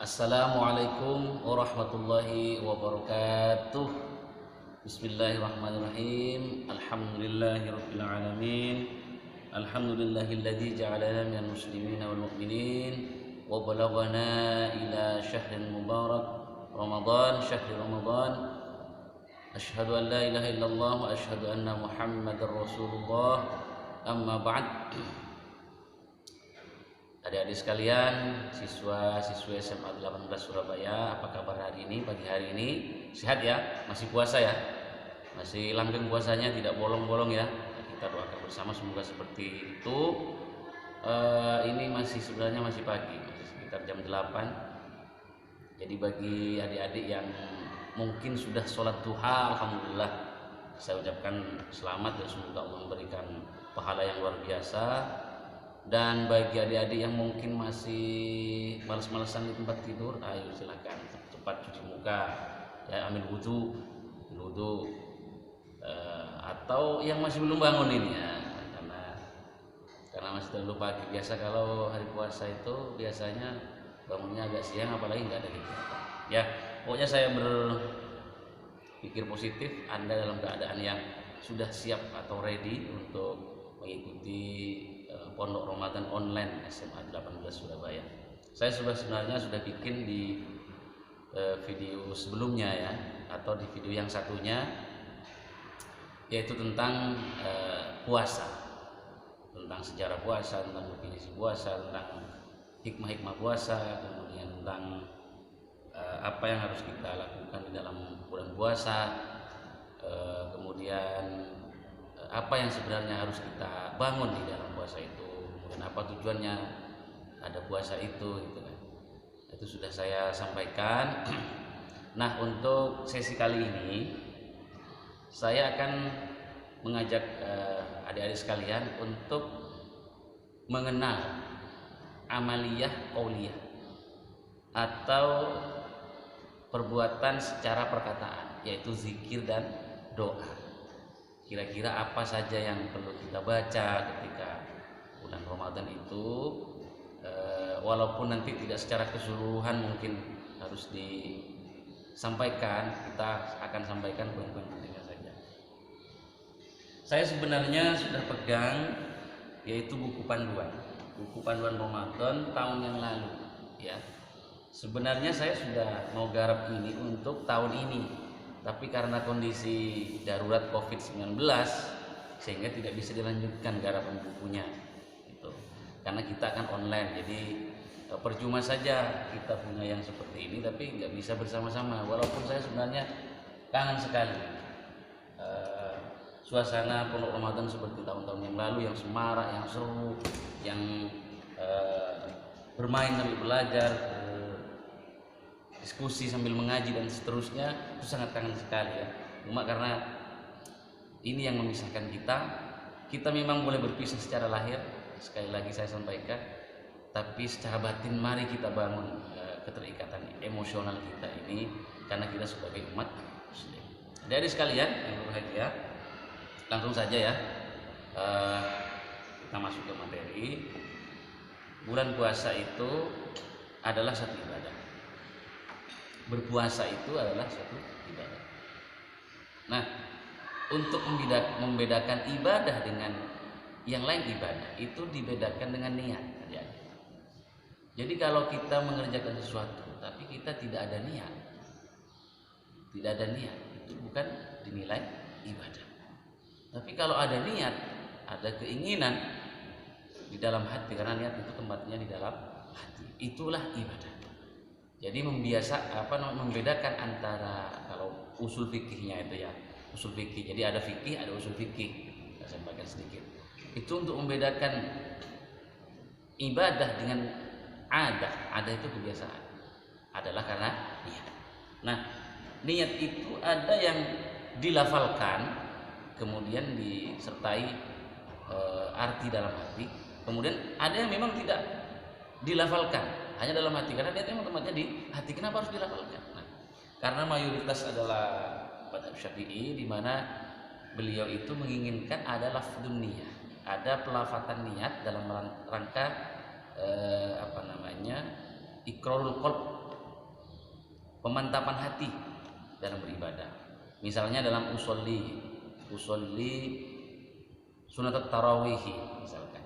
Assalamualaikum warahmatullahi wabarakatuh. Bismillahirrahmanirrahim. Alhamdulillahirabbil alamin. Alhamdulillahilladzi ja'alana minal muslimin wal mu'minin wa balaghana ila syahril mubarak Ramadan, syahri Ramadan. Asyhadu an la ilaha illallah wa asyhadu anna Muhammadar Rasulullah. Amma ba'd. Adik-adik sekalian, siswa-siswi SMA 18 Surabaya, apa kabar hari ini? Pagi hari ini sehat ya? Masih puasa ya? Masih langgeng puasanya, tidak bolong-bolong ya? Kita doakan bersama semoga seperti itu. Ini sebenarnya masih pagi, masih sekitar jam 8. Jadi bagi adik-adik yang mungkin sudah sholat duha, alhamdulillah saya ucapkan selamat dan semoga Allah memberikan pahala yang luar biasa. Dan bagi adik-adik yang mungkin masih malas-malasan di tempat tidur, ayo silakan cepat cuci muka, ya, ambil wudhu, atau yang masih belum bangun ini ya, karena masih terlalu pagi. Biasa kalau hari puasa itu biasanya bangunnya agak siang, apalagi nggak ada kegiatan. Ya, pokoknya saya berpikir positif. Anda dalam keadaan yang sudah siap atau ready untuk mengikuti Pondok Ramadan online SMA 18 Surabaya. Saya sebenarnya sudah bikin di video sebelumnya ya, atau di video yang satunya, yaitu tentang puasa, tentang sejarah puasa, tentang definisi puasa, tentang hikmah-hikmah puasa, kemudian tentang apa yang harus kita lakukan di dalam bulan puasa, kemudian apa yang sebenarnya harus kita bangun di dalam puasa itu, kemudian apa tujuannya ada puasa itu, gitu kan. Itu sudah saya sampaikan. Nah, untuk sesi kali ini saya akan mengajak adik-adik sekalian untuk mengenal amaliyah qauliyah atau perbuatan secara perkataan, yaitu zikir dan doa. Kira-kira apa saja yang perlu kita baca ketika bulan Ramadan itu, walaupun nanti tidak secara keseluruhan mungkin harus disampaikan, kita akan sampaikan poin-poin pentingnya saja. Saya sebenarnya sudah pegang yaitu buku panduan Ramadan tahun yang lalu ya. Sebenarnya saya sudah mau garap ini untuk tahun ini, tapi karena kondisi darurat COVID-19 sehingga tidak bisa dilanjutkan garapan bukunya gitu. Karena kita akan online, jadi percuma saja kita punya yang seperti ini tapi nggak bisa bersama-sama. Walaupun saya sebenarnya kangen sekali suasana Pondok Ramadan seperti tahun-tahun yang lalu, yang semarak, yang seru, yang bermain sambil belajar, diskusi sambil mengaji dan seterusnya. Itu sangat kangen sekali ya. Cuma karena ini yang memisahkan kita memang boleh berpisah secara lahir, sekali lagi saya sampaikan, tapi secara batin mari kita bangun keterikatan emosional kita ini, karena kita sebagai umat muslim. Dari sekalian yang berbahagia, langsung saja ya, kita masuk ke materi. Bulan puasa itu adalah satu ibadah. Berpuasa itu adalah suatu ibadah. Nah, untuk membedakan ibadah dengan yang lain ibadah, itu dibedakan dengan niat. Jadi kalau kita mengerjakan sesuatu tapi kita tidak ada niat, itu bukan dinilai ibadah. Tapi kalau ada niat, ada keinginan di dalam hati, karena niat itu tempatnya di dalam hati, itulah ibadah. Jadi membedakan antara, kalau usul fikihnya itu ya, usul fikih. Jadi ada fikih, ada usul fikih. Saya sampaikan sedikit. Itu untuk membedakan ibadah dengan adah. Adah itu kebiasaan. Adalah karena niat. Nah, niat itu ada yang dilafalkan, kemudian disertai arti dalam hati. Kemudian ada yang memang tidak dilafalkan, hanya dalam hati, karena niatnya memang tempatnya di hati. Kenapa harus dilafalkan? Nah, karena mayoritas adalah mazhab Syafi'i, di mana beliau itu menginginkan ada lafdzun niyah, ada pelafatan niat dalam rangka iqrarul qalb, pemantapan hati dalam beribadah. Misalnya dalam usolli sunat tarawih misalkan.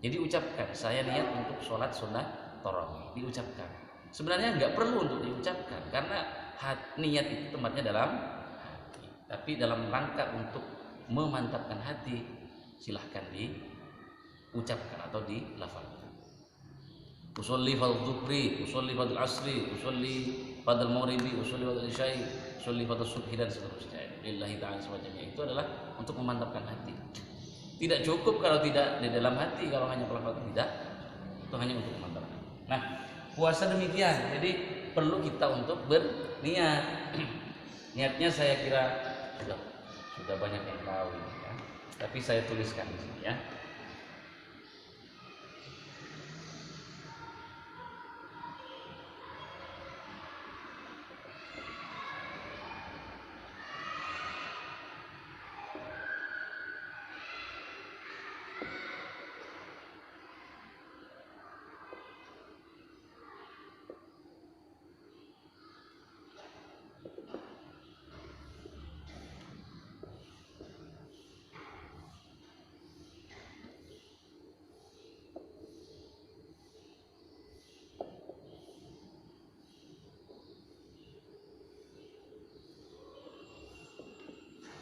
Jadi ucapkan, saya niat untuk sholat sunat tarawih, diucapkan. Sebenarnya nggak perlu untuk diucapkan karena niat itu tempatnya dalam hati. Tapi dalam rangka untuk memantapkan hati, silahkan diucapkan atau dilafalkan. Usolli fardhu dhuhri, usolli fardhu asri, usolli fardhu maghribi, usolli fardhu isya'i, usolli fardhu subhi dan seterusnya. Lillahi ta'ala semacamnya itu adalah untuk memantapkan hati. Tidak cukup kalau tidak di dalam hati, kalau hanya pelafalkan tidak, itu hanya untuk memantapkan hati. Nah, puasa demikian. Jadi perlu kita untuk berniat. Niatnya saya kira sudah banyak yang tahu ya. Tapi saya tuliskan di sini ya.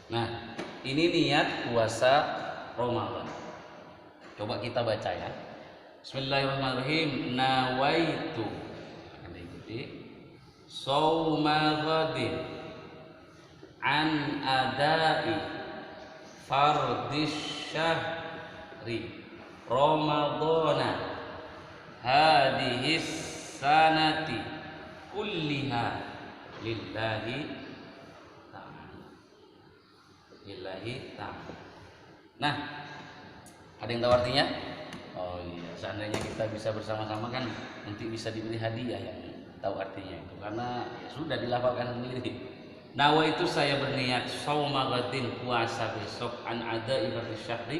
Nah, ini niat puasa Ramadan. Coba kita baca ya. Bismillahirrahmanirrahim. Nawaitu. Anda ikuti. Shauma ghadin an adai fardis syahri Ramadana hadhihi sanati kulliha lillahi ta'ala. Nah, ada yang tahu artinya? Oh iya, seandainya kita bisa bersama-sama kan nanti bisa diberi hadiah yang tahu artinya itu, karena ya sudah dilafalkan sendiri. Nawa itu saya berniat shauma ghadin, puasa besok, an ada'i fardhi syahri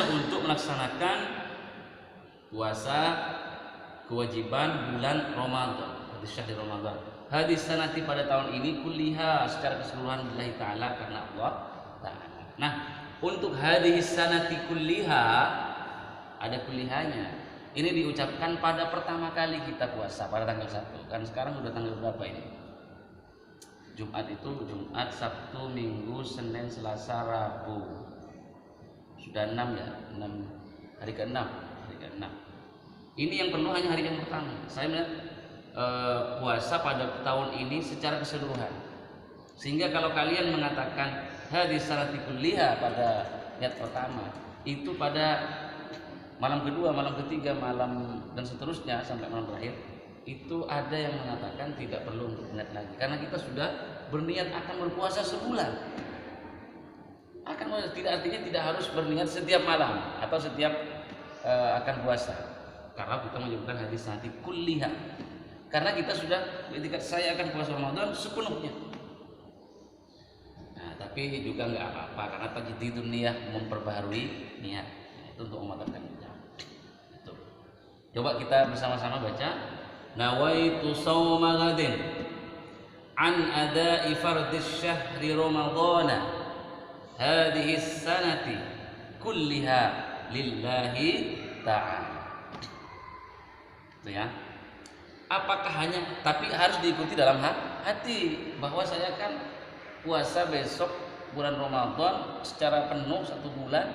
untuk melaksanakan puasa kewajiban bulan Ramadan, fardhi syahri Ramadan. Hadis sanati pada tahun ini kulliha secara keseluruhan lillahi ta'ala, karena Allah ta'ala. Nah, untuk hadis sanati kulliha ada kullihanya. Ini diucapkan pada pertama kali kita puasa pada tanggal 1. Kan sekarang udah tanggal berapa ini? Jumat itu Jumat, Sabtu, Minggu, Senin, Selasa, Rabu. Sudah 6 ya? 6 hari ke-6. Ini yang penuh hanya hari yang pertama. Saya melihat puasa pada tahun ini secara keseluruhan, sehingga kalau kalian mengatakan hadis sanati kulliha pada niat pertama, itu pada malam kedua, malam ketiga, malam dan seterusnya sampai malam terakhir, itu ada yang mengatakan tidak perlu untuk niat lagi karena kita sudah berniat akan berpuasa sebulan. Tidak artinya tidak harus berniat setiap malam atau setiap akan puasa, karena kita menyebutkan hadis sanati kulliha. Karena kita sudah ketika saya akan puasa Ramadan sepenuhnya. Nah, tapi juga nggak apa-apa karena tajdidun niyah, memperbaharui niat. Itu untuk memantapkan niat. Itu. Coba kita bersama-sama baca. Nawaitu shauma ghadin an ada'i fardis syahri Ramadana hadhihi sanati kulliha lillahi ta'ala. Itu ya. Apakah hanya, tapi harus diikuti dalam hati bahwa saya akan puasa besok bulan Ramadan secara penuh 1 bulan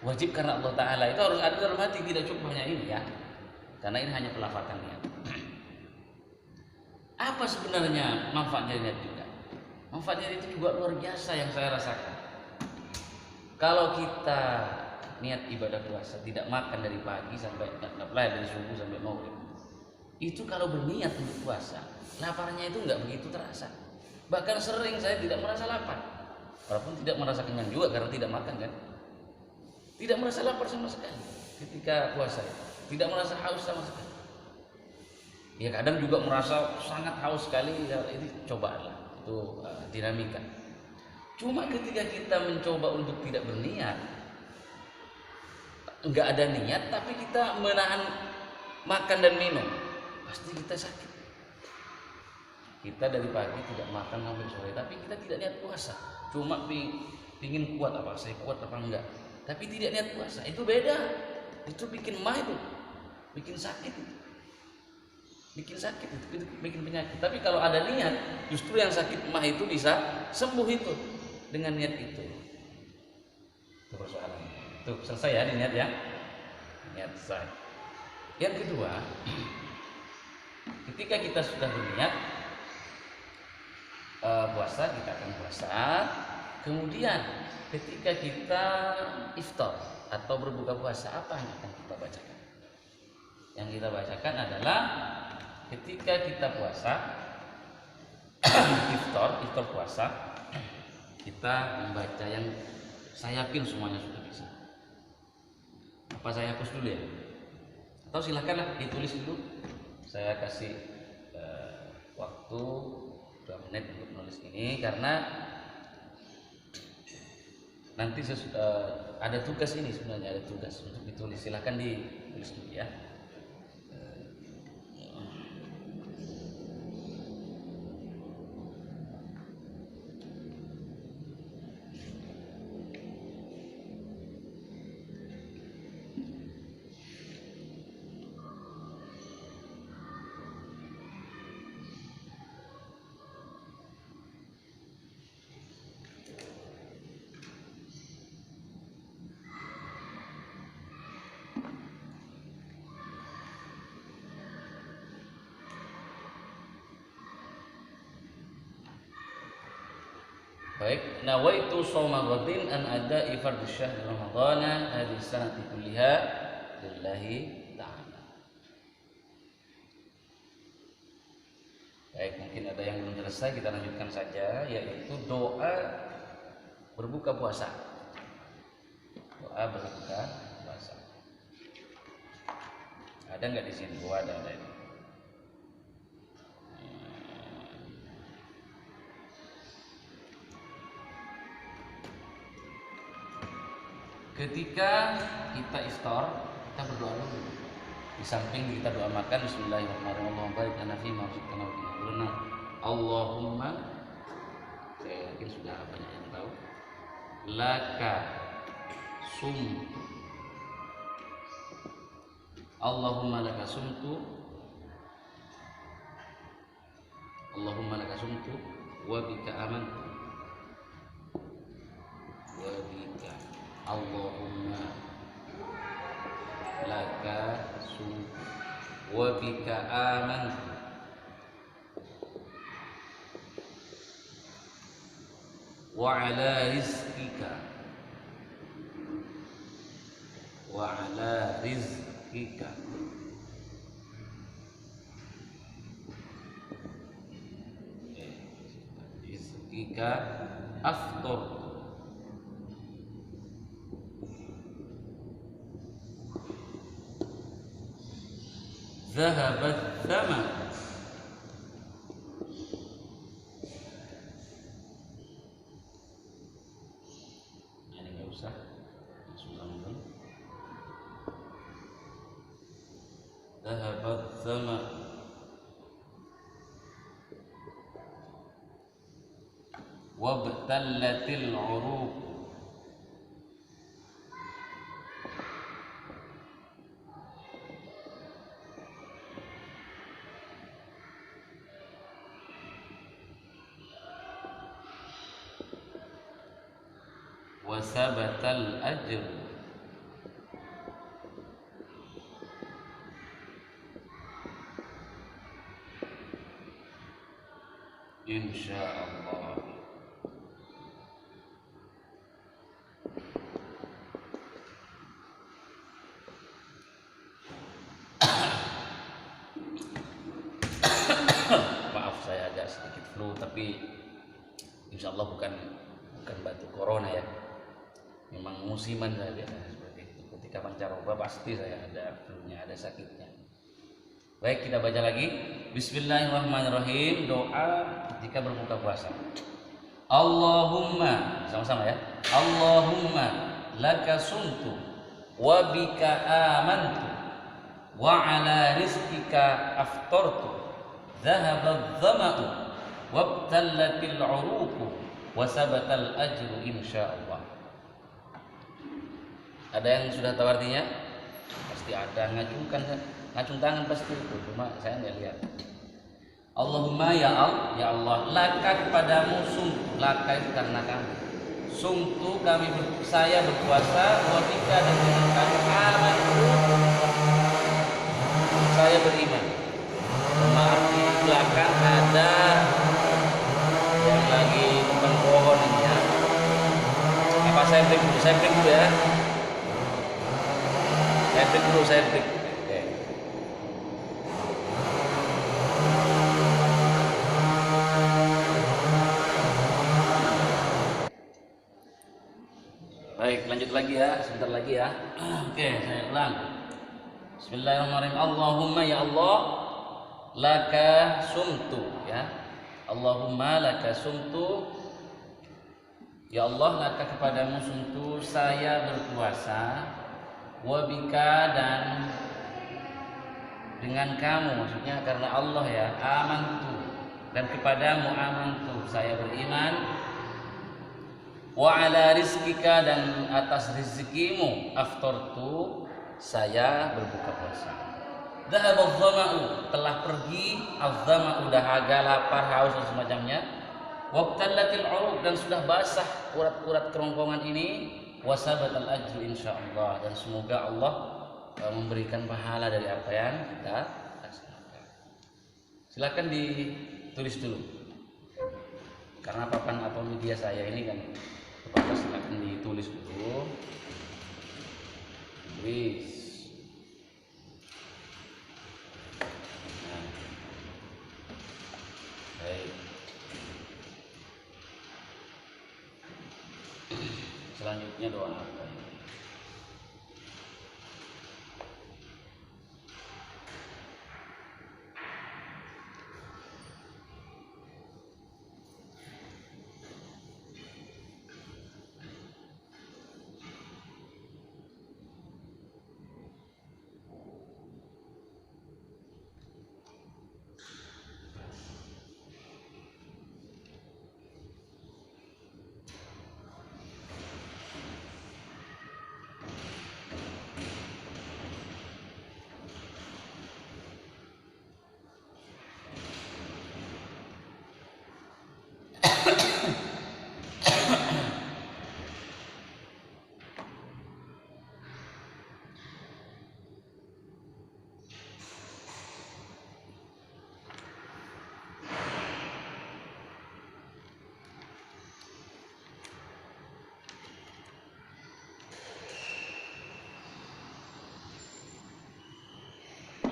wajib karena Allah Ta'ala. Itu harus ada dalam hati, tidak cukup hanya ini ya, karena ini hanya pelafalkan niat. Apa sebenarnya manfaatnya niat juga? Manfaatnya itu juga luar biasa yang saya rasakan. Kalau kita niat ibadah puasa, tidak makan dari pagi sampai dari subuh sampai maghrib, itu kalau berniat untuk puasa, laparnya itu nggak begitu terasa. Bahkan sering saya tidak merasa lapar, walaupun tidak merasa kenyang juga karena tidak makan kan. Tidak merasa lapar sama sekali ketika puasa, tidak merasa haus sama sekali. Ya kadang juga merasa sangat haus sekali. Ini cobalah, itu dinamika. Cuma ketika kita mencoba untuk tidak berniat, nggak ada niat, tapi kita menahan makan dan minum, pasti kita sakit. Kita dari pagi tidak makan sampai sore, tapi kita tidak niat puasa. Cuma pingin kuat, apa saya kuat apa enggak. Tapi tidak niat puasa, itu beda. Itu bikin mah itu, bikin sakit itu. Bikin sakit itu, bikin penyakit. Tapi kalau ada niat, justru yang sakit mah itu bisa sembuh itu dengan niat itu. Itu persoalan. Itu selesai ya niat ya. Niat selesai. Yang kedua, ketika kita sudah berniat puasa, kita akan puasa. Kemudian ketika kita iftar atau berbuka puasa, apa yang akan kita bacakan? Yang kita bacakan adalah ketika kita puasa iftar puasa, kita membaca yang saya yakin semuanya sudah bisa. Apa saya hapus dulu ya? Atau silakanlah ditulis dulu. Saya kasih waktu 2 menit untuk menulis ini, karena nanti ada tugas ini, sebenarnya ada tugas untuk ditulis. Silahkan ditulis dulu ya. Baik, nawaitu shauma ghadin an ada'i fardhu syahr ramadhana hadhihi sanati kulliha lillahi ta'ala. Baik, mungkin ada yang belum selesai, kita lanjutkan saja, yaitu doa berbuka puasa. Doa berbuka puasa. Ada nggak di sini? Oh, ada ini. Ketika kita iftar, kita berdoa dulu. Di samping kita doa makan, bismillahirrahmanirrahim, Allahumma barik lana fi ma razaqtana wa qina adzabannar. Allahumma, saya yakin sudah banyak yang tahu. Laka sumtu. Allahumma laka sumtu. Allahumma laka sumtu wa bika amantu. Wa bika Allahumma laka sumtu wa bika amantu wa ala rizqika aftar. Zahabat thaman. Ini nggak usah, langsung. Zahabat thaman. Wabtallatil uruq. Wasabatal ajr. Insyaallah. Maaf, saya agak sedikit flu, tapi insyaallah bukan batu corona ya. Memang musiman saja seperti itu. Ketika pancaroba pasti saya ada flu-nya, ada sakitnya. Baik, kita baca lagi. Bismillahirrahmanirrahim. Doa ketika berbuka puasa. Allahumma, sama-sama ya. Allahumma laka sumtu wa bika amantu wa ala rizqika aftartu. Dhahaba dhama'u wabtallatil 'uruqu wa sabatal ajru insyaallah. Ada yang sudah tahu artinya? Pasti ada, ngacung tangan pasti itu, cuma saya nggak lihat. Allahumma ya Allah, laka kepadamu sumtu, laka itu karena kamu. Sumtu saya berpuasa, wa bika dan dengan kamu amantu, saya beriman. Maaf di belakang ada yang lagi tumbang pohon ini ya. Apa saya break dulu ya. Saya break. Oke. Baik, lanjut lagi ya, sebentar lagi ya. Oke, saya ulang. Bismillahirrahmanirrahim. Allahumma ya Allah, laka sumtu ya. Allahumma laka sumtu. Ya Allah, laka kepadamu sumtu, saya berpuasa. Wabika dan dengan kamu, maksudnya karena Allah ya, amantu dan kepadamu amantu, saya beriman. Wa ala rizkika dan atas rezekimu aftartu, saya berbuka puasa. Dhahabadh dhama'u, telah pergi az-dhama'u, dahaga, lapar, haus dan semacamnya. Wabtallatil 'uruq, dan sudah basah urat-urat kerongkongan ini. Wasabatal ajru insyaallah, dan semoga Allah memberikan pahala dari apa yang kita laksanakan. Silakan ditulis dulu, karena papan atau media saya ini kan terbatas. Silakan ditulis dulu. Tulis. Nah. Baik. Selanjutnya doa apa?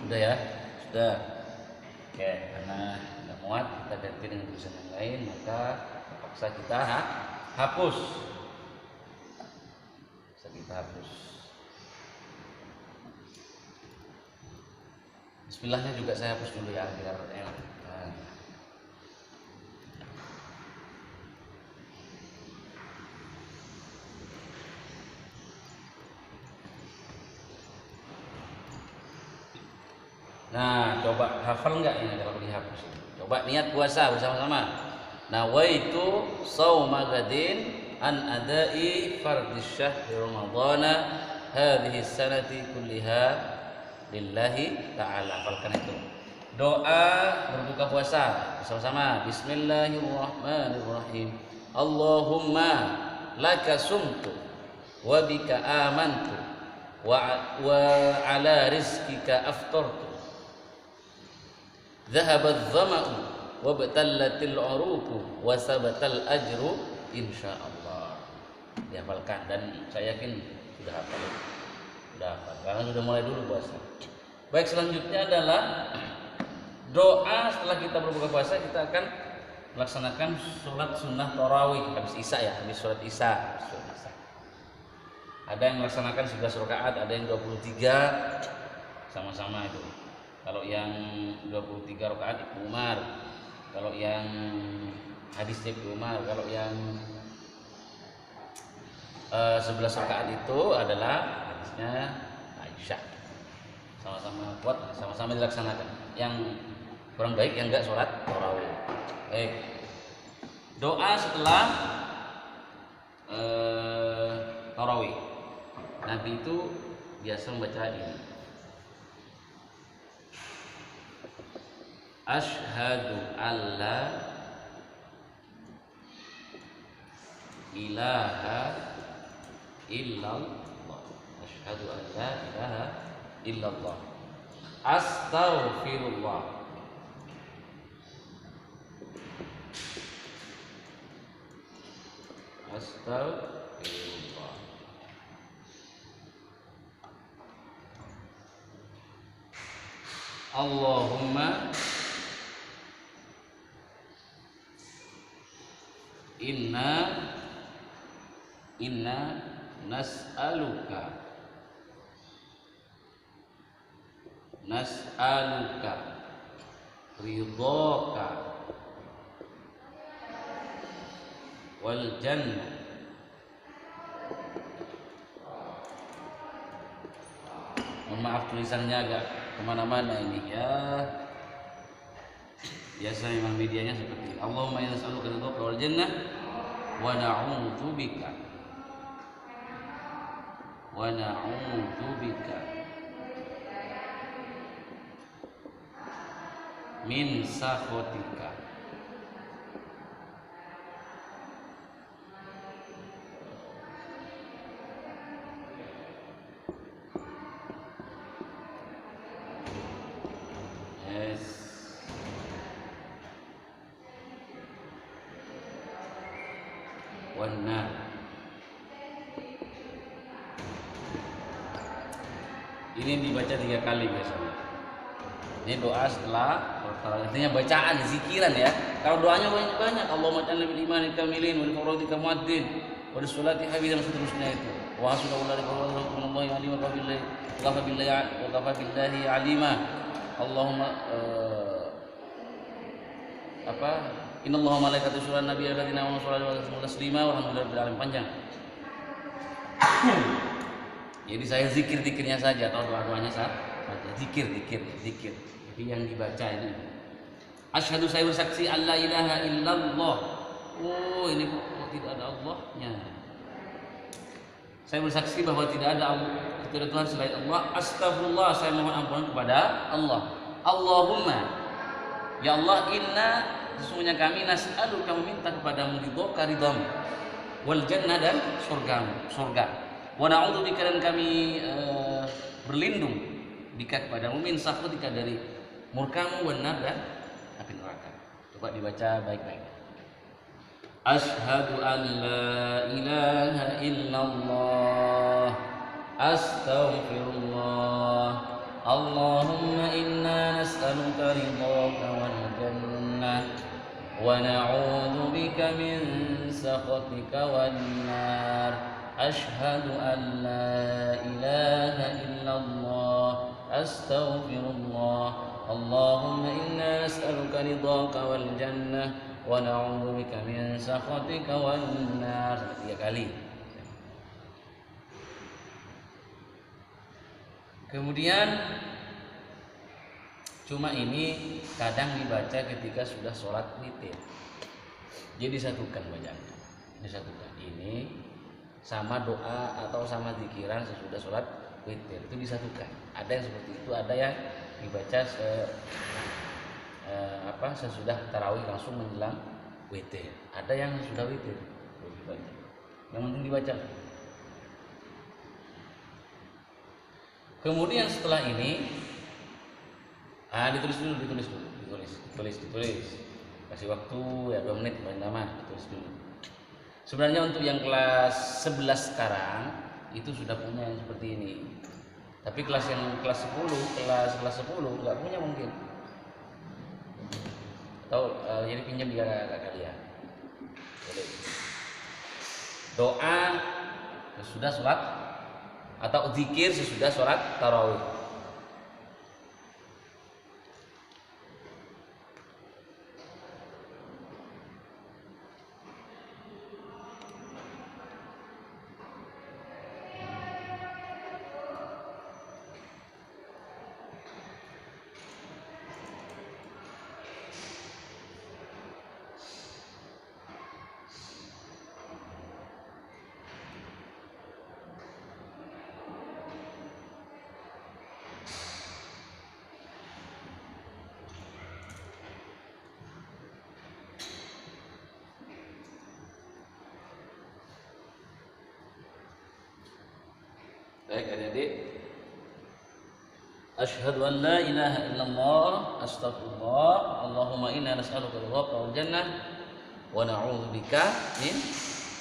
Sudah ya? Sudah. Oke, karena tidak muat kita ganti dengan tulisan yang lain, maka terpaksa kita hapus. Bismillahnya juga saya hapus dulu ya, biar enak. Nah, coba hafal enggak ini kalau dihapus? Coba niat puasa bersama-sama. Nawaitu shauma gadin an adai fardhi syahri ramadhana hadhihi sanati kulliha lillahi ta'ala. Hafalkan itu. Doa berbuka puasa bersama-sama. Bismillahirrahmanirrahim. Allahumma laka sumtu wa bika amantu wa ala rizkika aftartu. Dhahabadh dhama'u wabtallatil 'uruqu wa sabatal ajru insyaallah. Dihafalkan, dan saya yakin sudah hafal. Karena sudah mulai dulu puasa. Baik, selanjutnya adalah doa setelah kita berbuka puasa. Kita akan melaksanakan sholat sunnah tarawih habis isya ya, habis sholat isya. Ada yang melaksanakan 11 rakaat, ada yang 23, sama-sama itu. Kalau yang 23 rakaat Ibnu Umar, kalau yang hadisnya Ibnu Umar, kalau yang 11 rakaat itu adalah hadisnya Aisyah. Sama-sama kuat, sama-sama dilaksanakan. Yang Orang baik yang enggak sholat tarawih. Baik. Doa setelah tarawih. Nabi itu biasa membaca ini. Asyhadu alla ilaha illallah. Asyhadu an la ilaha illallah. Astaghfirullah. Astaghfirullah. Allahumma inna nas'aluka ridhaka wal jannah mohon maaf tulisannya agak kemana-mana ini ya, biasa memang medianya seperti ini. Allahumma inna nas'aluka ridhaka wal jannah wa na'udzubika min sakhatika. Yes. Wana. Ini dibaca 3 kali biasanya. Ini doa setelah artinya bacaan, zikiran ya. Kalau doanya banyak-banyak, Allahumma ja'alna bil imani kamilin wa li fardika muaddin wa li sholati habib dan seterusnya itu. Wa hasbunallahi wa kafa billahi alima. Allahumma innallaha malaikatahu yusholluna 'alan nabiyyi alladzina amanu shollallahu alaihi wa taslima walhamdulillahi alamin. Panjang. Jadi saya zikir-zikirnya saja atau doa-doanya saja. Zikir. Jadi yang dibaca ini. Asyhadu saya bersaksi alla ilaha illallah. Oh, ini kok tidak ada Allahnya. Saya bersaksi bahwa tidak ada Tuhan selain Allah. Astagfirullah, saya mohon ampunan kepada Allah. Allahumma, ya Allah, inna sesungguhnya kami nas'aluka meminta kepadamu ridhamu wal jannah dan surga. Wa na'udzubika dan kami berlindung bika kepadamu min sakhatika dari murkamu wan nar dan api neraka. Coba dibaca baik-baik. Asyhadu an la ilaha illallah. Astaghfirullah. Allahumma inna nas'aluka ridhaka wal jannah wa na'udzu bika min sakhatika wan nar. Asyhadu an la ilaha illallah. Astaghfirullah. Allahumma inna nas'aluka ridhaka wal jannah wa na'udzu bika min sakhatika wan nar. 3 kali. Kemudian cuma ini kadang dibaca ketika sudah sholat witir. Jadi satukan bacaannya. Disatukan ini sama doa atau sama zikiran sesudah sholat witir itu disatukan. Ada yang seperti itu, ada yang dibaca sesudah tarawih langsung menjelang witir. Ada yang sudah witir dibaca. Yang penting dibaca. Kemudian setelah ini ditulis dulu. Kasih waktu ya 2 menit paling lama, ditulis dulu. Sebenarnya untuk yang kelas 11 sekarang itu sudah punya yang seperti ini. Tapi kelas 10 enggak punya mungkin. Atau jadi pinjam dia kalian. Jadi doa sesudah sholat atau zikir sesudah sholat tarawih. Baik adik-adik, asyhadu an la ilaha illallah, astagfirullah, Allahumma inna nas'aluka al-ghafra wal jannah wa na'udzubika min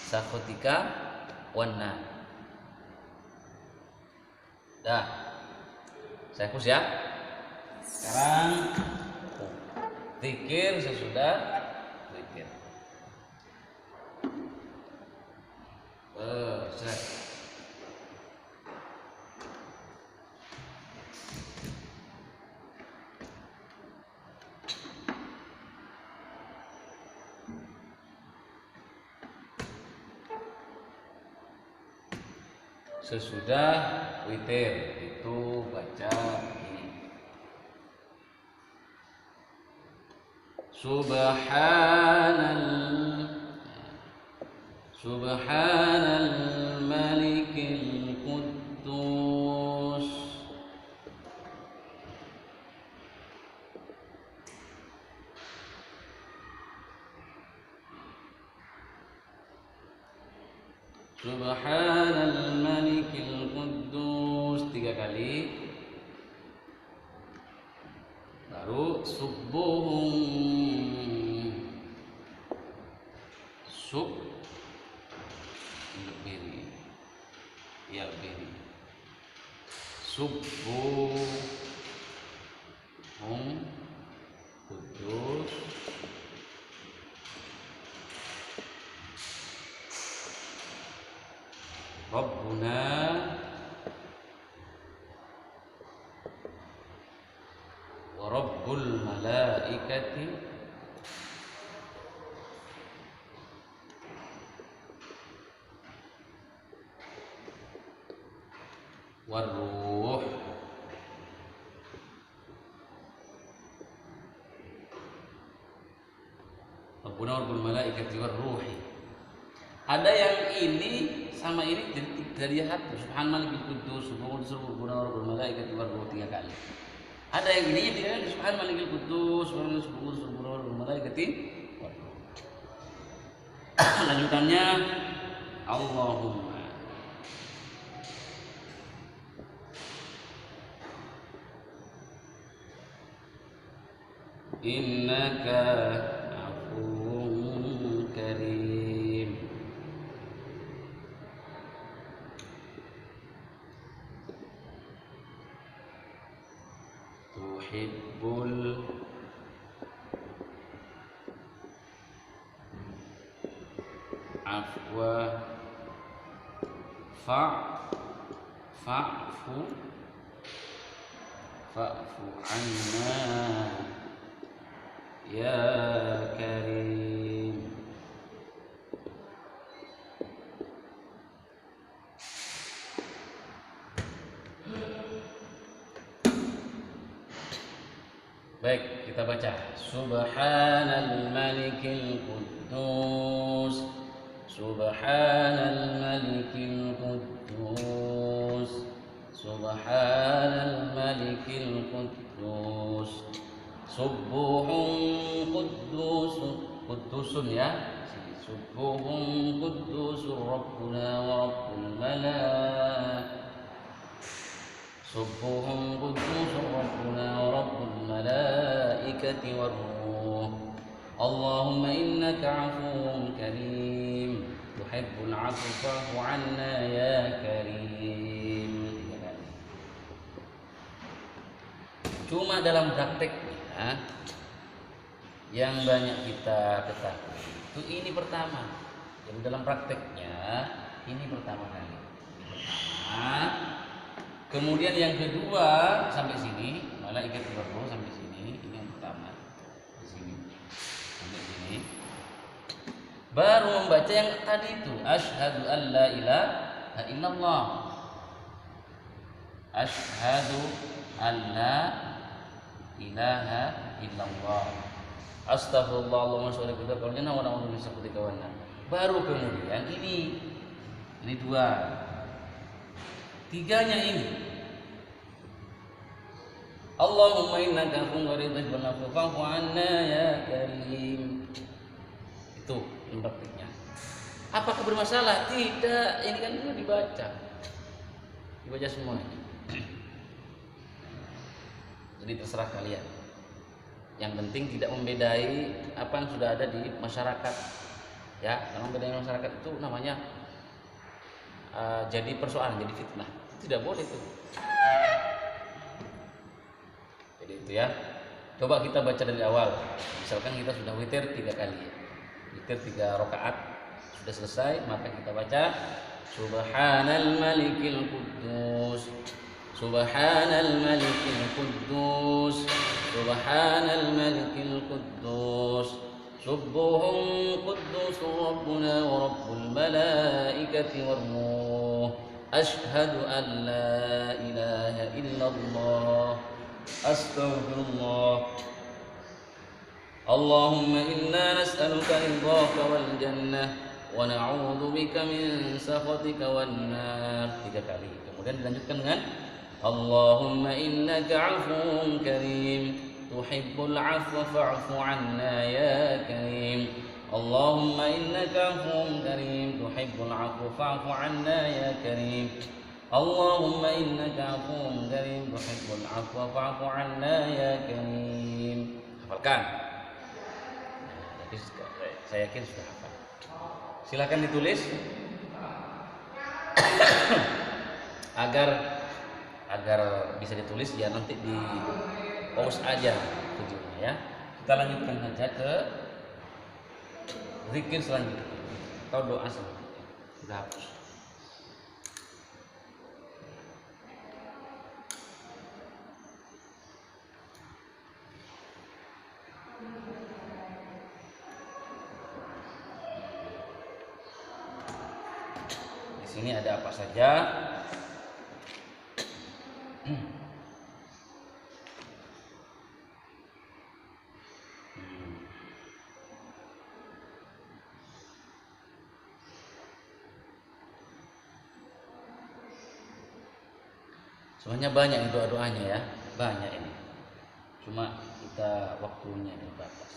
sakhatika wan nar. Dah. Saya hapus ya. Sekarang zikir sesudah zikir. Selesai. Sesudah witir itu baca ini. Subhanal malikil quddus. Subhanal malikil quddus 3 kali. Baru subuhun subuhun quddus Rabbuna wa Rabbul malaikati waruh. Rabbuna wa Rabbul malaikati waruhi. Ada yang ini sama ini jadi hati. Subhanal malikil quddus, Rabbuna wa Rabbul malaikati waruh 3 kali. Ada yang ini tidak ada Subhanal malikil quddus, Rabbuna wa Rabbul malaikati waruh. Lanjutannya Allahumma innaka afuwwun karim tuhibbul afwa fa'fu anna ya karim. Baik, kita baca Subhanal malikil quddus, Subhanal malikil quddus, Subhanal malikil quddus, Subuhun quddusun ya. Subuhun quddusur Rabbuna wa Rabbul malaikati. Subuhun quddusur Rabbuna wa Rabbul malaikati waruh. Allahumma innaka afuwwun karim tuhibbul afwa fa'fu 'anna ya karim. Cuma dalam prakteknya yang banyak kita ketahui itu ini pertama. Yang dalam prakteknya ini pertama kali. Kemudian yang kedua sampai sini, malaikat waruh sampai sini, ini yang pertama. Di sini sampai sini. Baru membaca yang tadi itu, asyhadu an la ilaha illallah. Asyhadu an la ilaha illallah. Astaghfirullah Allahumma sholli ala sayyidina wa na'udzu min sakhatika wan nar. Baru kemudian ini 2. 3-nya ini Allahumma innaka afuwwun tuhibbul afwa fa'fu 'anna ya karim. Itu praktiknya. Apakah bermasalah? Tidak, ini kan sudah dibaca. dibaca semuanya. Jadi terserah kalian. Yang penting tidak membedai apa yang sudah ada di masyarakat. Ya, karena membedai masyarakat itu namanya jadi persoalan, jadi fitnah. Tidak boleh itu. Jadi itu ya. Coba kita baca dari awal. Misalkan kita sudah witir 3 kali ya. Witir 3 rakaat sudah selesai, maka kita baca Subhanal Malikil Quddus, Subhanal Malikil Quddus, Subhanal Malikil Quddus, Subbuhun Quddus Rabbuna wa Rabbul Malaikati war Ruh, Ashhadu an la ilaha illallah, Astaghfirullah, Allahumma inna nas'aluka ridhaka wal jannah wa na'udzu bika min sakhatika wan nar. 3 kali. Kemudian dilanjutkan dengan Allahumma innaka 'afuwun karim tuhibbul 'afwa fa'fu 'anna ya karim. Allahumma innaka 'afuwun karim tuhibbul 'afwa fa'fu 'anna ya karim. Allahumma innaka 'afuwun karim tuhibbul 'afwa fa'fu 'anna ya karim. Hafalkan. Jadi saya yakin sudah hafal. Silakan ditulis agar bisa ditulis ya, nanti di pause aja videonya ya. Kita lanjutkan saja ke zikir selanjutnya atau doa selanjutnya. Sudah hapus. Di sini ada apa saja? Sebenarnya banyak doa-doanya ya, banyak ini. Cuma kita waktunya terbatas.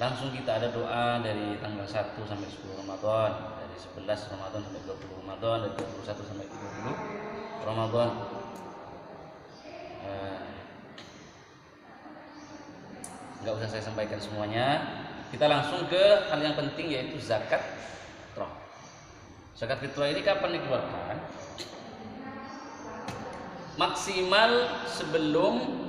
Langsung kita ada doa dari tanggal 1 sampai 10 Ramadan, dari 11 Ramadan sampai 20 Ramadan, dari 21 sampai 30 Ramadan. Nggak usah saya sampaikan semuanya. Kita langsung ke hal yang penting, yaitu zakat fitrah. Zakat fitrah ini kapan dikeluarkan? Maksimal sebelum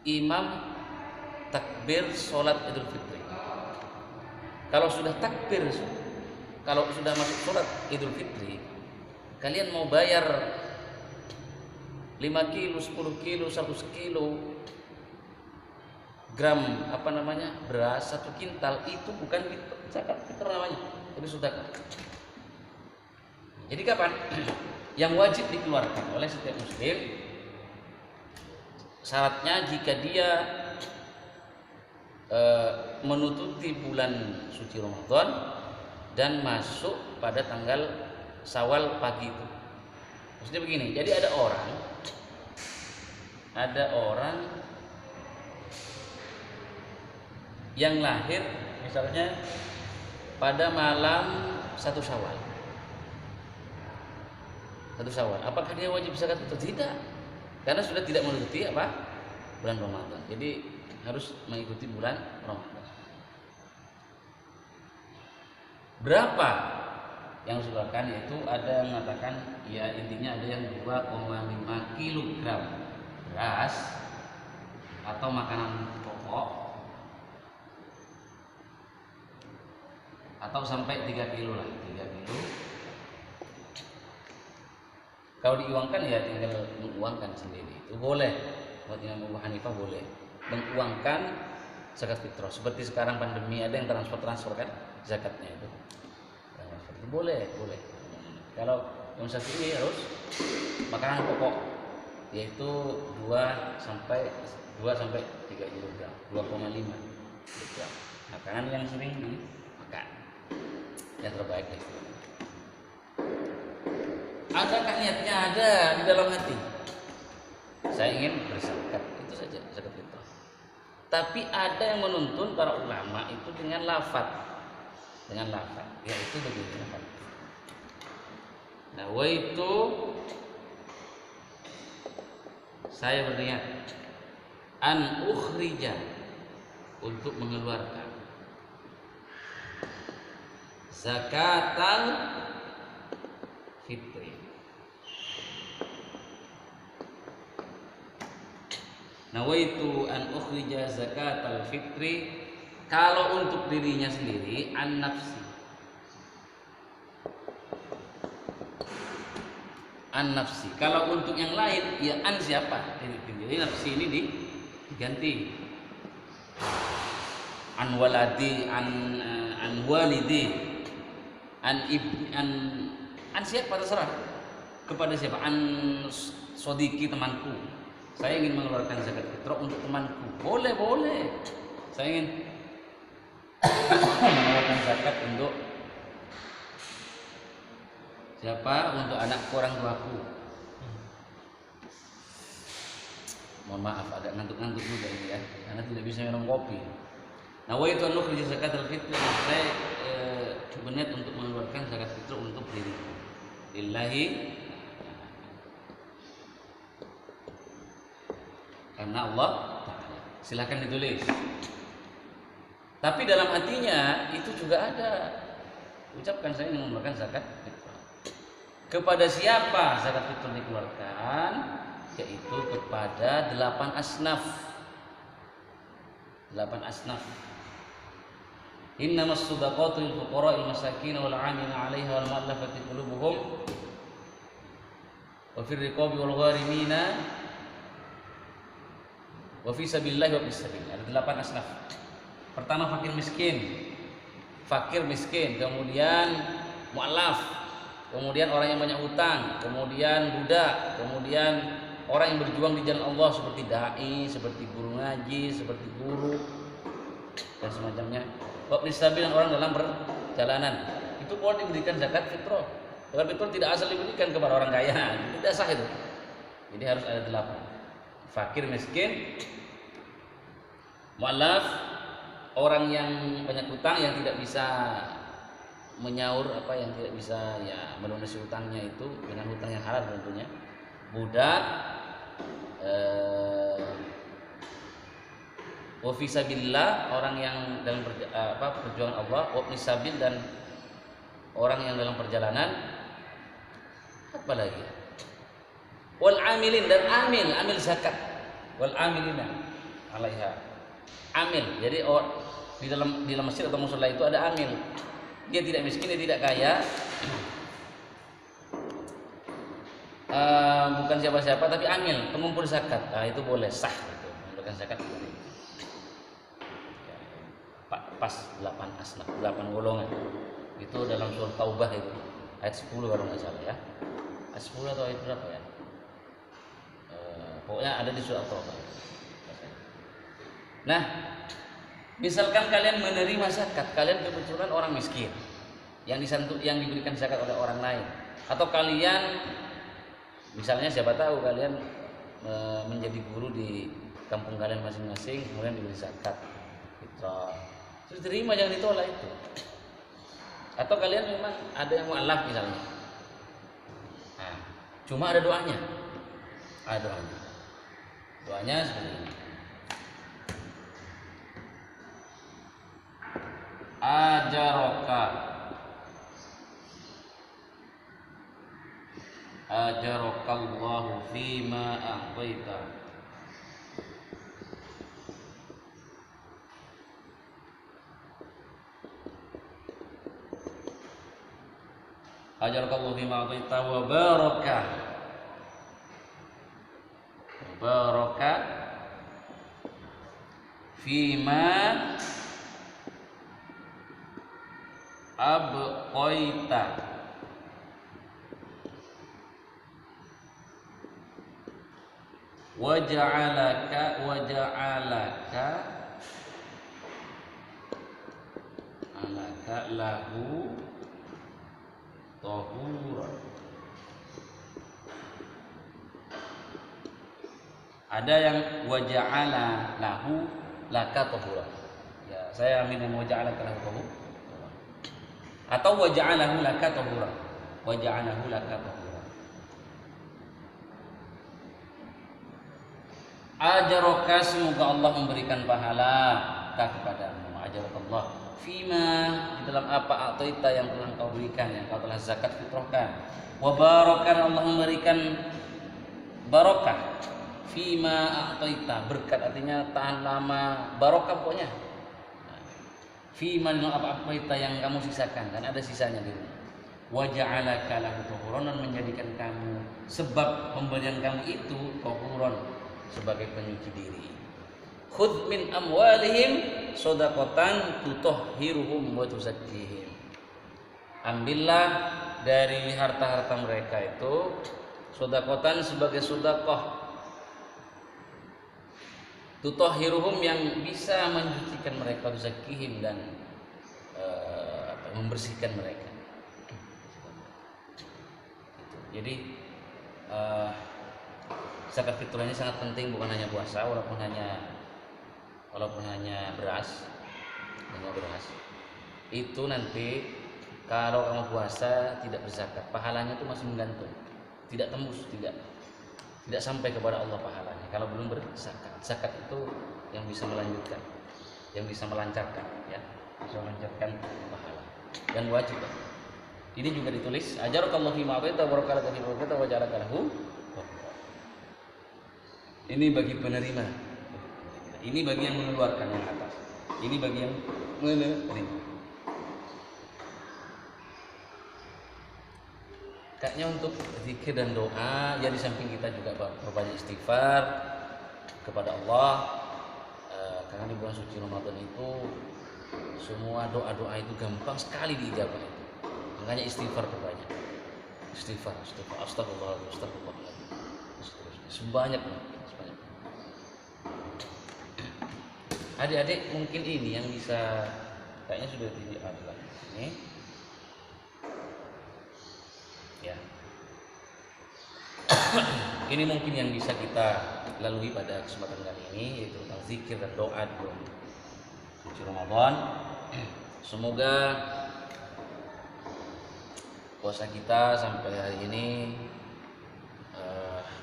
imam takbir sholat Idul Fitri. Kalau sudah takbir, kalau sudah masuk sholat Idul Fitri, kalian mau bayar 5 kilo, 10 kilo, 100 kilo gram beras 1 kintal, itu bukan zakat fitrah namanya, itu sedekah. Jadi kapan? Yang wajib dikeluarkan oleh setiap muslim, syaratnya jika dia menutupi bulan suci Ramadan dan masuk pada tanggal Syawal pagi itu. Maksudnya begini, jadi ada orang yang lahir misalnya pada malam 1 Syawal. Apakah dia wajib zakat fitrah? Tidak, karena sudah tidak menutupi bulan Ramadan. Jadi harus mengikuti bulan Ramadan. Berapa yang dikeluarkan? Yaitu ada yang mengatakan ya, intinya ada yang 2,5 kg beras atau makanan pokok, atau sampai 3 kilo lah, 3 kilo. Kalau diuangkan ya tinggal menguangkan sendiri, itu boleh. Buat Imam Abu Hanifah boleh menguangkan zakat fitrah. Seperti sekarang pandemi ada yang transfer kan zakatnya itu. Boleh. Kalau Imam Syafi'i harus makanan pokok, yaitu 2 sampai 3 kg, 2,5 kg. Makanan yang sering dimakan, yang terbaik itu. Adakah niatnya? Ada di dalam hati, saya ingin berzakat, itu saja zakat fitrah. Tapi ada yang menuntun para ulama itu dengan lafaz dengan lafaz, yaitu begitu. Nah, wa itu saya berniat an ukhrija, untuk mengeluarkan zakatal fitri. Nawaitu an ukhrija zakatal fitri, kalau untuk dirinya sendiri an nafsi. An nafsi. Kalau untuk yang lain ya an siapa? Jadi nafsi ini diganti. An waladi, an walidi, an ibni, an siapa terserah. Kepada siapa? An sodiki, temanku. Saya ingin mengeluarkan zakat fitrah untuk temanku. Boleh. Saya ingin mengeluarkan zakat untuk siapa? Untuk anak orang tuaku. Mohon maaf, agak ngantuk-ngantuk juga ini ya, karena tidak bisa minum kopi. Nah, wa itu anu kerja zakat al-fitr, saya berniat untuk mengeluarkan zakat fitrah untuk diriku. Lillahi, karena Allah Ta'ala. Silahkan ditulis. Tapi dalam hatinya itu juga ada. Ucapkan saya ingin mengeluarkan zakat fitrah. Kepada siapa zakat fitrah dikeluarkan? Yaitu kepada 8 asnaf. 8 asnaf. Innamas shadaqatu lil fuqara'il masakin wal 'amilina 'alaiha wal mu'allafati qulubuhum wa fir riqabi wal gharimina wa fi sabilillahi wa bis sabil. Ada 8 asnaf. Pertama fakir miskin, kemudian mu'allaf, kemudian orang yang banyak hutang, kemudian budak, kemudian orang yang berjuang di jalan Allah seperti dai, seperti guru ngaji, seperti guru dan semacamnya. Wabnis sabil, dan orang dalam perjalanan. Itu boleh diberikan zakat fitrah. Zakat fitrah tidak asal diberikan kepada orang kaya, tidak sah itu. Jadi harus ada 8. Fakir miskin, mu'allaf, orang yang banyak hutang yang tidak bisa menyaur yang tidak bisa ya melunasi hutangnya itu dengan hutang yang halal tentunya. Budak, wa fi sabilillah, orang yang dalam perjuangan Allah, wa ibnis sabil, dan orang yang dalam perjalanan. Apa lagi? Wal amilin, dan amil zakat. Wal amilina 'alaiha. Amil. Jadi di dalam masjid atau mushola itu ada amil. Dia tidak miskin, dia tidak kaya. Bukan siapa-siapa tapi amil, pengumpul zakat. Nah, itu boleh sah gitu. Mengumpulkan zakat boleh. Pas 8 asnaf, 8 golongan. Itu dalam surah Taubah itu. Ayat 10 kalau enggak salah ya. Ayat 10 atau ayat berapa ya? Pokoknya ada di surah Taubah. Nah, misalkan kalian menerima zakat, kalian kebetulan orang miskin yang diberikan zakat oleh orang lain, atau kalian misalnya siapa tahu kalian menjadi guru di kampung kalian masing-masing, kemudian diberi zakat fitrah, terus terima, jangan ditolak itu. Atau kalian memang ada yang mu'allaf misalnya, nah, cuma ada doanya, doanya seperti ini. Ajarokallahu fima a'taita. Ajarokallahu fima a'taita wa baraka fima abqaita. Waja'alaka lahu tahuran. Ada yang waja'ala lahu laka tahuran. Ya, saya ambil yang waja'alaka lahu tahuran. Atau waja'alahu laka tahura. Waja'alahu laka tahura. Ajaraka, semoga Allah memberikan pahala kepadamu. Ajarakallah fima, di dalam apa ataita yang telah kau berikan, yang kau telah zakat fitrahkan. Wa barakan, Allah memberikan barakah fima ataita, berkat artinya tahan lama, barokah pokoknya. Fima apa ataita yang kamu sisakan, kan ada sisanya di rumah. Wa ja'alaka lahu tahuran, menjadikan kamu sebab pemberian kamu itu tahuran, sebagai penyuci diri. Khudh min amwalihim shadaqatan tutahhiruhum wa tuzakkihim. Ambillah dari harta-harta mereka itu shadaqatan, sebagai sedekah, tutahhiruhum, yang bisa mensucikan mereka, tuzakkihim, dan membersihkan mereka. Jadi zakat fitrah ini sangat penting, bukan hanya puasa, walaupun hanya beras, itu nanti kalau kamu puasa tidak berzakat, pahalanya itu masih menggantung, tidak tembus, tidak sampai kepada Allah pahalanya kalau belum berzakat. Zakat itu yang bisa melanjutkan, yang bisa melancarkan, ya, bisa melancarkan pahala dan wajib. Ini juga ditulis ajarakallahu fima ataita wa barakallahu fi ma wa ja'alaka lahu. Ini bagi penerima, ini bagi yang mengeluarkan yang atas, ini bagi yang menerima. Kayaknya untuk zikir dan doa, ya di samping kita juga berbanyak istighfar kepada Allah, karena di bulan suci Ramadan itu semua doa-doa itu gampang sekali diijabah itu. Makanya istighfar terbanyak, istighfar, astagfirullah, sebanyak. Adik-adik mungkin ini yang bisa, kayaknya sudah ada ini, ya. Ini mungkin yang bisa kita lalui pada kesempatan kali ini, yaitu tentang zikir dan doa di bulan suci Ramadan. Semoga puasa kita sampai hari ini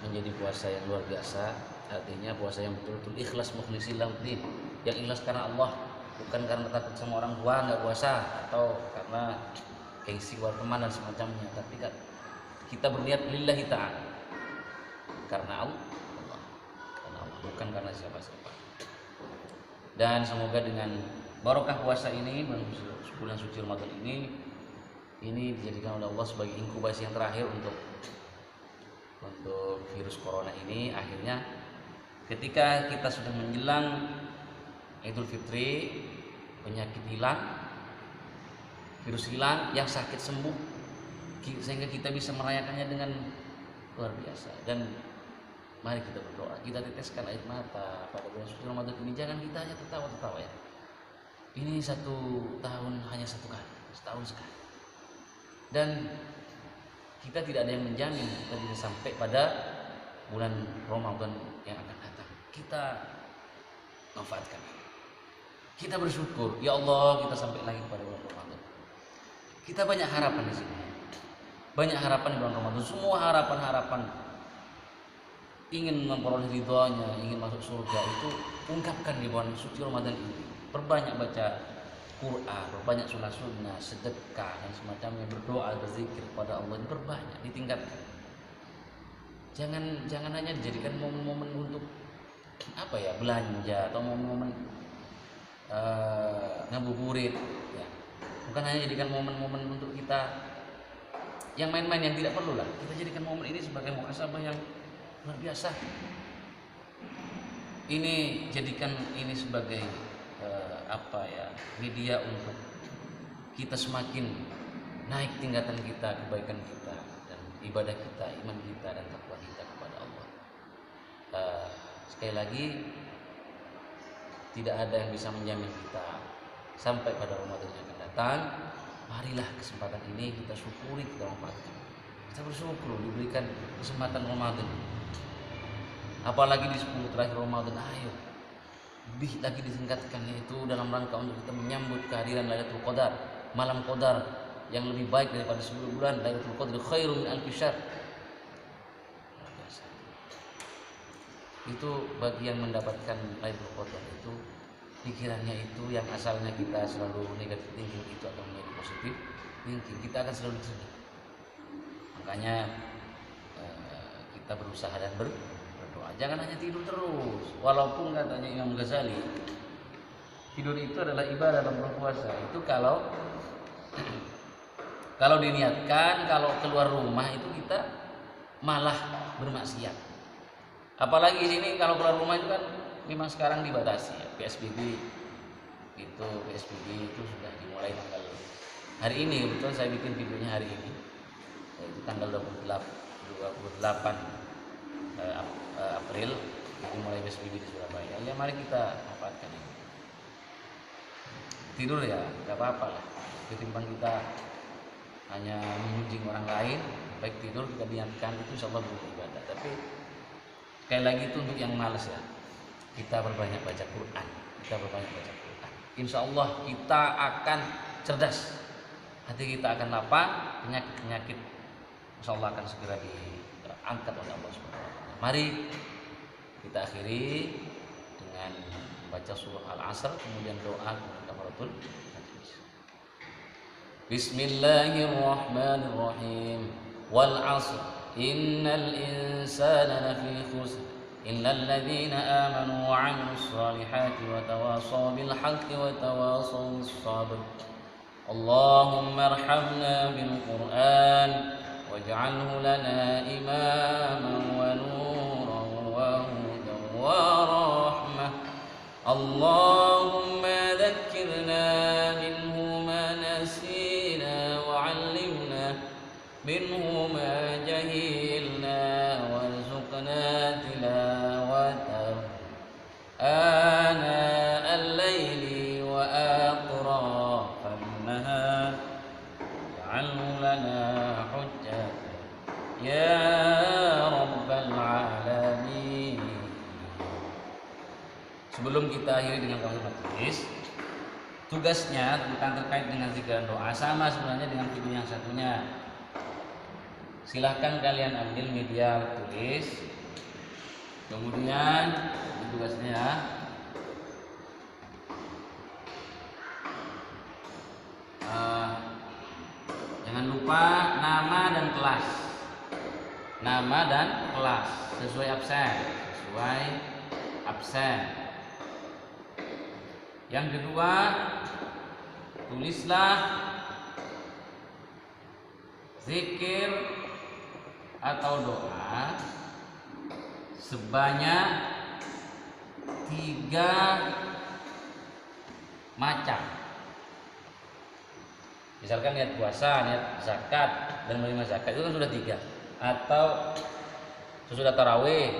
menjadi puasa yang luar biasa, artinya puasa yang betul-betul ikhlas, mukhlisin lahud-din, yang ikhlas karena Allah, bukan karena takut sama orang tua nggak puasa atau karena gengsi keluar teman dan semacamnya, tapi kan kita berniat lillahi ta'ala, karena Allah, bukan karena siapa-siapa. Dan semoga dengan barokah puasa ini, bulan suci Ramadan ini dijadikan oleh Allah sebagai inkubasi yang terakhir untuk virus corona ini. Akhirnya ketika kita sudah menjelang Idul Fitri, penyakit hilang, virus hilang, yang sakit sembuh, sehingga kita bisa merayakannya dengan luar biasa. Dan mari kita berdoa, kita teteskan air mata pada bulan suci Ramadan ini. Jangan kita hanya tertawa-tertawa, ya. Ini satu tahun hanya satu kali, setahun sekali. Dan kita tidak ada yang menjamin kita bisa sampai pada bulan Ramadan yang akan datang. Kita manfaatkan, kita bersyukur, ya Allah, kita sampai lagi pada bulan Ramadan. Kita banyak harapan di sini, banyak harapan di bulan Ramadan. Semua harapan-harapan ingin memperoleh ridhonya, ingin masuk surga itu ungkapkan di bulan suci Ramadan ini. Perbanyak baca Quran, berbanyak sunnah, sedekah dan semacamnya, berdoa, berzikir kepada Allah, berbanyak, ditingkatkan. Jangan hanya dijadikan momen-momen untuk apa ya, belanja atau momen-momen ngabuburit, ya. Bukan hanya jadikan momen-momen untuk kita yang main-main yang tidak perlu lah. Kita jadikan momen ini sebagai muhasabah yang luar biasa. Ini jadikan ini sebagai media untuk kita semakin naik tingkatan kita, kebaikan kita, dan ibadah kita, iman kita, dan takwa kita kepada Allah. Sekali lagi, tidak ada yang bisa menjamin kita sampai pada Ramadan yang akan datang. Marilah kesempatan ini kita syukuri, kita manfaatkan. Kita bersyukur diberikan kesempatan Ramadan, apalagi di 10 terakhir Ramadan. Ayo lebih lagi ditingkatkan, yaitu dalam rangka untuk kita menyambut kehadiran Lailatul Qadar, malam Qadar yang lebih baik daripada 10 bulan. Lailatul Qadri khairum min alfi syahr. Itu bagi yang mendapatkan Lailatul Qadar itu pikirannya itu yang asalnya kita selalu negatif thinking itu akan menjadi positif thinking, kita akan selalu cerdik. Makanya kita berusaha dan berdoa, jangan hanya tidur terus. Walaupun katanya Imam Ghazali, tidur itu adalah ibadah dalam berpuasa. Itu kalau diniatkan, kalau keluar rumah itu kita malah bermaksiat. Apalagi di sini kalau keluar rumah itu kan memang sekarang dibatasi ya. PSBB itu sudah dimulai tanggal hari ini. Kebetulan saya bikin videonya hari ini, yaitu tanggal 28 April dimulai PSBB di Surabaya. Ya mari kita manfaatkan ini. Tidur ya nggak apa-apa lah, ketimbang kita hanya mengunjing orang lain. Baik tidur kita niatkan itu insyaallah beribadah. Tapi sekali lagi itu untuk yang malas ya, kita berbanyak baca Quran, insya Allah kita akan cerdas, hati kita akan lapang, penyakit insya Allah akan segera diangkat oleh Allah SWT. Mari kita akhiri dengan membaca surah Al-Asr, kemudian doa, kemudian kafaratul majlis. Bismillahirrahmanirrahim. Wal 'asr innal insana lafi khusr illal ladzina amanu wa 'amilus solihati wa tawasaw bil haqqi wa tawasaw bis sabr. Allahumma arhamna bil Qur'an waj'alhu lana imaman wa nuran wa hudan wa rahmah. Allahumma dhakkirna minhu ma nasina wa 'allimna minhu ma jahilna warzuqna tilawatahu ana al-laili wa atrafan nahar waj'alhu lana hujjatan ya rabbal alamin. Sebelum kita akhiri dengan kafaratul majlis, tugasnya tentang terkait dengan zikir doa sama sebenarnya dengan video yang satunya. Silahkan kalian ambil media tulis, kemudian tugasnya ya, jangan lupa nama dan kelas sesuai absen. Yang kedua, tulislah zikir atau doa sebanyak 3 macam. Misalkan niat puasa, niat zakat dan menerima zakat itu kan sudah 3. Atau sesudah tarawih,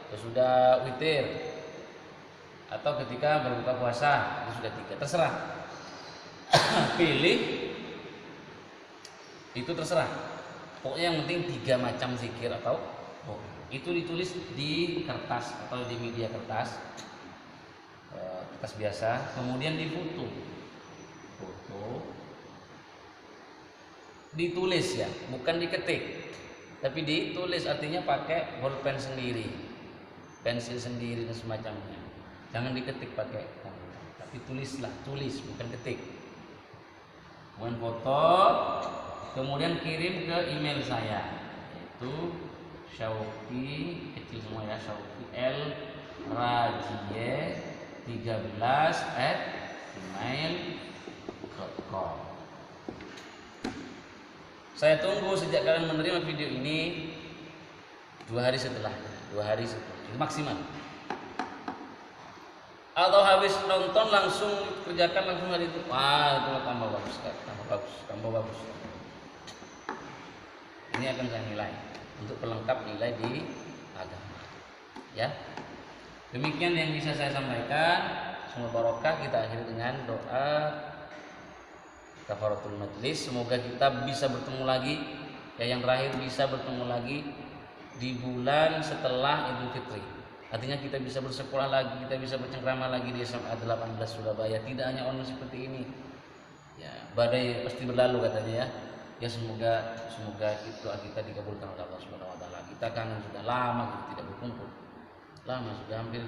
sesudah witir, atau ketika berbuka puasa itu sudah 3. Terserah. Pilih, itu terserah. Pokoknya yang penting 3 macam zikir atau itu ditulis di kertas atau di media kertas biasa, kemudian difoto, ditulis ya, bukan diketik, tapi ditulis, artinya pakai bolpen sendiri, pensil sendiri dan semacamnya. Jangan diketik pakai komputer, tapi tulis bukan ketik. Kemudian foto, kemudian kirim ke email saya, yaitu Syauqi, kecil semua ya, Syauqi lrajie13@gmail.com. Saya tunggu sejak kalian menerima video ini 2 hari setelah maksimal. Atau habis nonton langsung kerjakan langsung hari itu. Wah, itu tambah bagus. Ini akan saya nilai untuk pelengkap nilai di agama. Ya. Demikian yang bisa saya sampaikan. Semoga barokah. Kita akhiri dengan doa kafaratul majlis. Semoga kita bisa bertemu lagi. Ya, yang terakhir bisa bertemu lagi di bulan setelah Idul Fitri. Artinya kita bisa bersekolah lagi, kita bisa bercengkrama lagi di SMA 18 Surabaya. Tidak hanya online seperti ini. Ya, badai pasti berlalu katanya ya. Ya semoga doa kita dikabulkan oleh Allah Subhanahu wa taala. Kita kan sudah lama gitu tidak berkumpul. Lama sudah hampir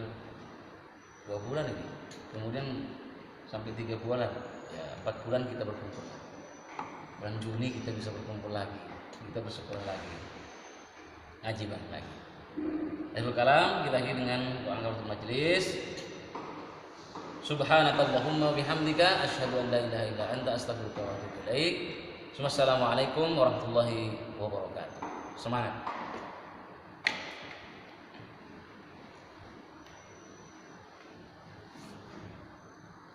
2 bulan ini. Kemudian sampai 3 bulan. Ya 4 bulan kita berkumpul. Bulan Juni kita bisa berkumpul lagi. Kita bersekolah lagi. Ngaji lagi. Akhirul kalam kita akhiri dengan doa kafaratul majelis. Subhanakallahumma bihamdika asyhadu an la ilaha illa anta astaghfiruka wa atubu ilaik. Wassalamualaikum warahmatullahi wabarakatuh. Semangat.